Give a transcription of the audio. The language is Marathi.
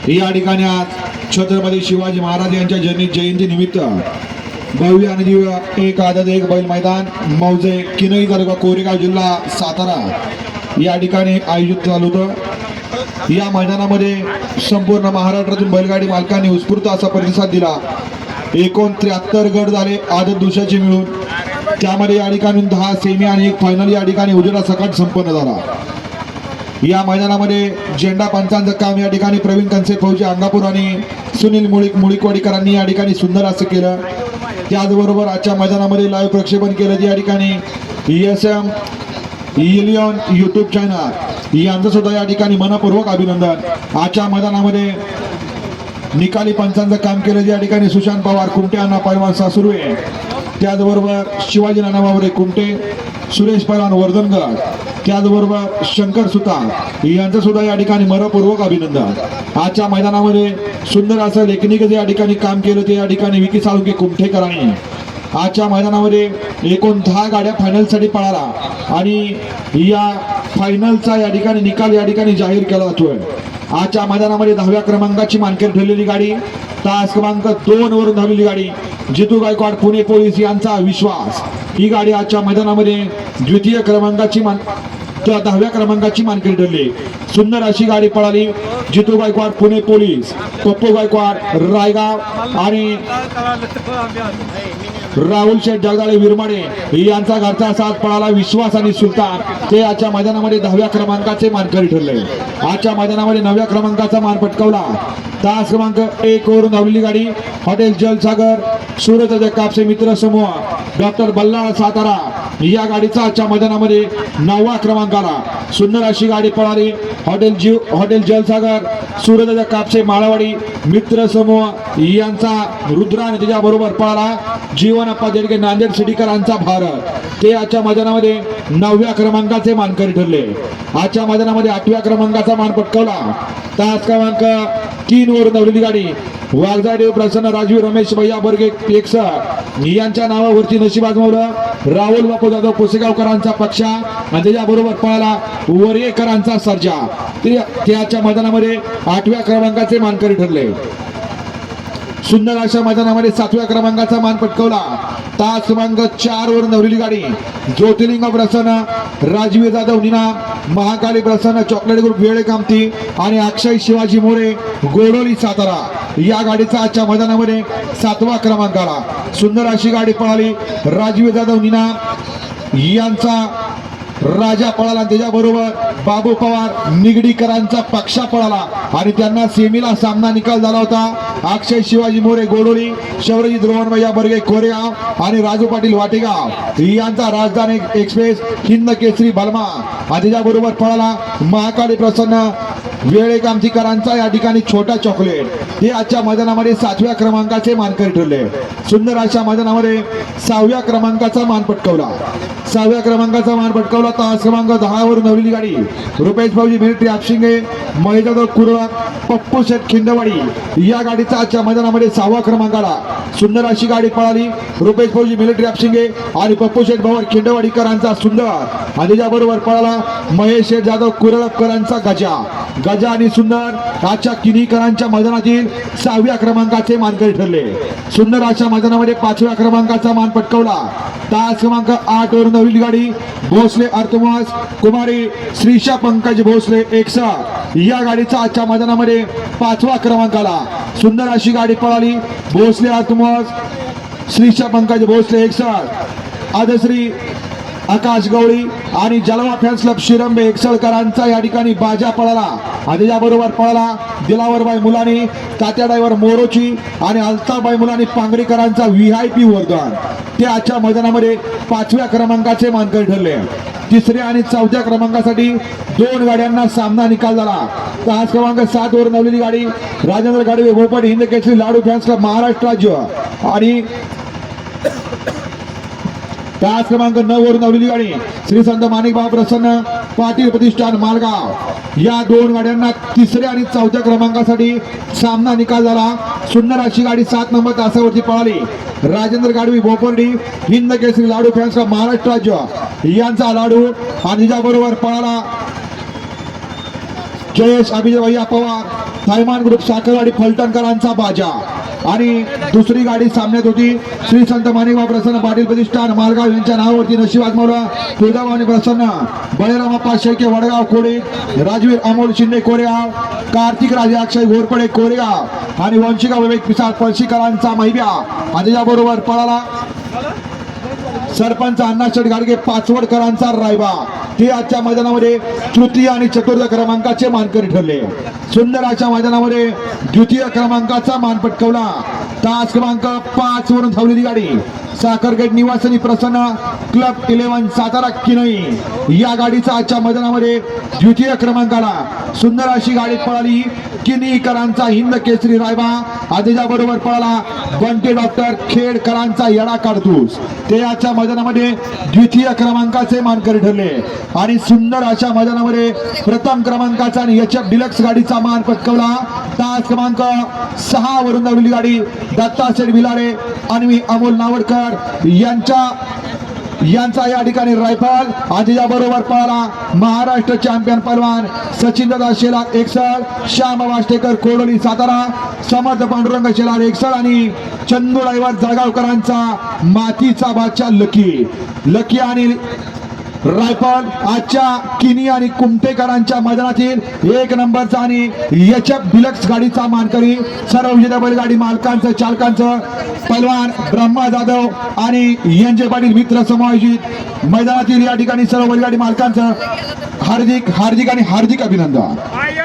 या ठिकाणी आज छत्रपती शिवाजी महाराज यांच्या जयंती निमित्त भव्य आणि दिव्य एक आदत एक बैल मैदान मौजे किनई तालुका कोरेगाव जिल्हा सातारा या ठिकाणी आयोजित झालं होतं। या मैदानामध्ये संपूर्ण महाराष्ट्रातून बैलगाडी मालकांनी उत्स्फूर्त असा प्रतिसाद दिला। एकूण 73 गट झाले आदत दुसऱ्याचे मिळून, त्यामध्ये या ठिकाणी 10 सेमी आणि एक फायनल या ठिकाणी उजेडा सकाळ संपन्न झाला। या मैदानामध्ये झेंडा पंचांचं काम या ठिकाणी प्रवीण कंसे फौजी अंगापूर आणि सुनील मुळीकवाडीकरांनी या ठिकाणी सुंदर असं केलं। त्याचबरोबर आजच्या मैदानामध्ये लाईव्ह प्रक्षेपण केलं या ठिकाणी ESM इलियन यूट्यूब चॅनल यांचं सुद्धा या ठिकाणी मनपूर्वक अभिनंदन। आजच्या मैदानामध्ये निकाली पंचांचं काम केलं या ठिकाणी सुशांत पवार कुमटे यांना पैलवान सासुर्वे, त्याचबरोबर शिवाजी नानाभाऊ कुमटे, सुरेश पैलवान वर्धनगड, त्याचबरोबर शंकर सुतार यांचं सुद्धा या ठिकाणी मनपूर्वक अभिनंदन। आजच्या मैदानामध्ये सुंदर असं लेखनिक या ठिकाणी काम केलं ते या ठिकाणी विकी साळुंके कुमठेकरांनी। आजच्या मैदानामध्ये एकूण 10 गाड्या फायनलसाठी पळाला आणि या फायनलचा या ठिकाणी निकाल या ठिकाणी जाहीर केला जातोय। आजच्या मैदानामध्ये 10व्या क्रमांकाची मानकरी ठरलेली गाडी, तास क्रमांक 2 वरून धावलेली गाडी जितू गायकवाड पुणे पोलीस यांचा विश्वास, ही गाडी आजच्या मैदानामध्ये द्वितीय क्रमांकाची 10व्या क्रमांकाची मानकरी ठरली। सुंदर अशी गाडी पळाली। जितू गायकवाड पुणे पोलीस, पप्पू गायकवाड रायगाव आणि राहुल शेठ जगदाळे विरमाडे यांचा घरचा साथ पळाला विश्वास आणि सुलतान, ते आजच्या मैदानामध्ये 10व्या क्रमांकाचे मानकरी ठरले। आजच्या मैदानामध्ये 9व्या क्रमांकाचा मान पटकावला तास क्रमांक 1 वरून धावलेली गाडी हॉटेल जलसागर सूरज कापसे मित्र समूह डॉक्टर बल्लाळ सातारा, या गाडीचा आजच्या मैदानामध्ये 9व्या क्रमांकाला सुंदर अशी गाडी पळाली। हॉटेल जलसागर सूरज कापसे माळावाडी मित्र समूह यांचा रुद्रा आणि त्याच्याबरोबर पळाला जीवनप्पा देडगे नांदेड सिटीकरांचा भारत, ते आजच्या मैदानामध्ये 9व्या क्रमांकाचे मानकरी ठरले। आजच्या मैदानामध्ये 8व्या क्रमांकाचा मान पटकावला तास क्रमांक 3 वरून धावलेली गाडी वाघजादेव प्रसन्न राजवीर रमेश भैया बर्गे एकसर यांच्या नावावरती नशीब आजमावलं राहुल बापू जाधव पुसेगावकरांचा पक्षा आणि त्याच्याबरोबर पळाला वरेकरांचा सर्जा, ते आजच्या मैदानामध्ये 8व्या क्रमांकाचे मानकरी ठरले। सुंदर अशा मैदानामध्ये 7व्या क्रमांकाचा मान पटकावला तास क्रमांक 4 वरून धावलेली गाडी ज्योतिर्लिंग प्रसन्न राजवीर जाधव निना महाकाली प्रसन्न चॉकलेट ग्रुप वेळे कामती आणि अक्षय शिवाजी मोरे गोडोली सातारा, या गाडीचा आजच्या मैदानामध्ये 7व्या क्रमांकाला सुंदर अशी गाडी पळाली। राजवीर जाधव निना यांचा राजा पळाला, त्याच्याबरोबर बाबू पवार निगडीकरांचा पक्षा पळाला आणि त्यांना सेमीला सामना निकाल झाला होता। अक्षय शिवाजी मोरे गोडोली, शौर्यजी द्रोणभैया बर्गे कोरेगाव आणि राजू पाटील वाटेगाव यांचा राजधानी एक्सप्रेस हिंद केसरी बलमा आणि त्याच्याबरोबर पळाला महाकाली प्रसन्न वेळे कामतीकरांचा या ठिकाणी छोटा चॉकलेट, हे आजच्या मैदानामध्ये 7व्या क्रमांकाचे मानकरी ठरले। सुंदर अशा मैदानामध्ये 6व्या क्रमांकाचा मान पटकावला 6व्या क्रमांकाचा मान पटकावला तास क्रमांक 10 वरून धावलेली गाडी रुपेश भाऊजी मिलिटरी आपशिंगे महिजादव कुरळा पप्पू शेठ खिंडवाडी, या गाडीचा आजच्या मैदानामध्ये 6व्या क्रमांकाला सुंदर अशी गाडी पळाली। रुपेश भाऊजी मिलिटरी आपशिंगे आणि पप्पू शेठ भाऊ खिंडवाडीकरांचा सुंदर आणि त्याच्याबरोबर पळाला महेश शेठ जाधव कुरळकरांचा गजा आणि सुंदर आजच्या किनीकरांच्या मैदानातील 6व्या क्रमांकाचे मानकरी ठरले। सुंदर अशा मैदानामध्ये 5व्या क्रमांकाचा मान पटकावला तास क्रमांक 8 वरून धावलेली गाडी भोसले अर्थमास कुमारी श्रीषा पंकज भोसले एकसा, या गाडीचा आजच्या मैदानामध्ये 5व्या क्रमांकाला सुंदर अशी गाडी पळाली। भोसले अर्थमास श्रीषा पंकज भोसले एकसा आदश्री आकाश गवळी आणि जलवा फॅन्स क्लब शिरंबे एकसळकरांचा या ठिकाणी बाजा पळाला आणि त्याच्याबरोबर पळाला दिलावरबाई मुलानी तात्या ड्रायव्हर मोरोची आणि अल्ताबाई मुलानी पांगरीकरांचा VIP वर्धन, ते आजच्या मैदानामध्ये 5व्या क्रमांकाचे मानकरी ठरले। 3ऱ्या आणि 4थ्या क्रमांकासाठी 2 गाड्यांना सामना निकाल झाला। तास क्रमांक 7 वरून धावलेली गाडी राजेंद्र गाडवे भोपट हिंद केसरी लाडू फॅन्स क्लब महाराष्ट्र राज्य आणि तास क्रमांक 9 वरून धावलेली गाडी श्री संत माणिकबाब प्रसन्न पाटील प्रतिष्ठान मालगाव, या 2 गाड्यांना 3ऱ्या आणि 4थ्या क्रमांकासाठी सामना निकाल झाला। सुंदर अशी गाडी 7 नंबर तासावरती पळाली। राजेंद्र गाडवी भोपर्डी हिंद केसरी लाडू फॅन्स क्लब महाराष्ट्र राज्य यांचा लाडू आणि त्याच्याबरोबर पळाला जयेश अभिजय भैया पवार थैमान ग्रुप साखरवाडी फलटणकरांचा बाजा आणि दुसरी गाडी सामन्यात होती श्री संत माणिकबाब प्रसन्न पाटील प्रतिष्ठान मालगाव यांच्या नावावरती नशिबात मौला तुळजाभवानी प्रसन्न बळीरामप्पा शेळके वडगाव कोडे राजवीर अमोल शिंदे कोरेगाव कार्तिक राजे अक्षय घोरपडे कोरेगाव आणि वंशिका विवेक पिसाळ पळशीकरांचा महिब्या आणि याबरोबर पळाला सरपंच अण्णाशेठ गाडगे पाचवडकरांचा रायबा हे आजच्या मैदानामध्ये तृतीय आणि चतुर्थ क्रमांकाचे मानकरी ठरले. सुंदर अशा मैदानामध्ये द्वितीय क्रमांकाचा मान पटकावला तास क्रमांक 5 वरून धावलेली गाडी साखरगेट निवासी प्रसन्न क्लब 11 सातारा किनई या गाडीचा आजच्या मैदानामध्ये द्वितीय क्रमांकाला सुंदर अशी गाडी पळाली. किनीकरांचा हिंद केसरी रायबा आदेजा बरोबर पळाला बंटी डॉक्टर खेडकरांचा येडा काढतूस ते आजच्या मैदानामध्ये द्वितीय क्रमांकाचे मानकरी ठरले. आणि सुंदर अशा मैदानामध्ये प्रथम क्रमांकाचा आणि एचएफ डिलक्स गाडीचा मान पटकावला तास क्रमांक 6 वरून धावलेली गाडी दत्ताशेठ भिलारे आणि अमोल नावडकर यांचा या ठिकाणी रायफल आधी बरोबर पळाला महाराष्ट्र चॅम्पियन पहलवान सचिन दादा शेलार एकसळ श्याम वाष्टेकर कोडोली सातारा समर्थ पांडुरंग शेलार एकसळ आणि चंदू ड्रायव्हर जळगावकरांचा मातीचा बादशाह लकी आणि रायफल आजच्या किनी आणि कुमटेकरांच्या मैदानातील 1 नंबरचा आणि एचएफ डिलक्स गाडीचा मानकरी सर्व विजेत्या बैलगाडी मालकांचं चालकांचं पहलवान ब्रह्मा जाधव आणि यांचे पाटील मित्र समायोजित मैदानातील या ठिकाणी सर्व बैलगाडी मालकांचं हार्दिक अभिनंदन.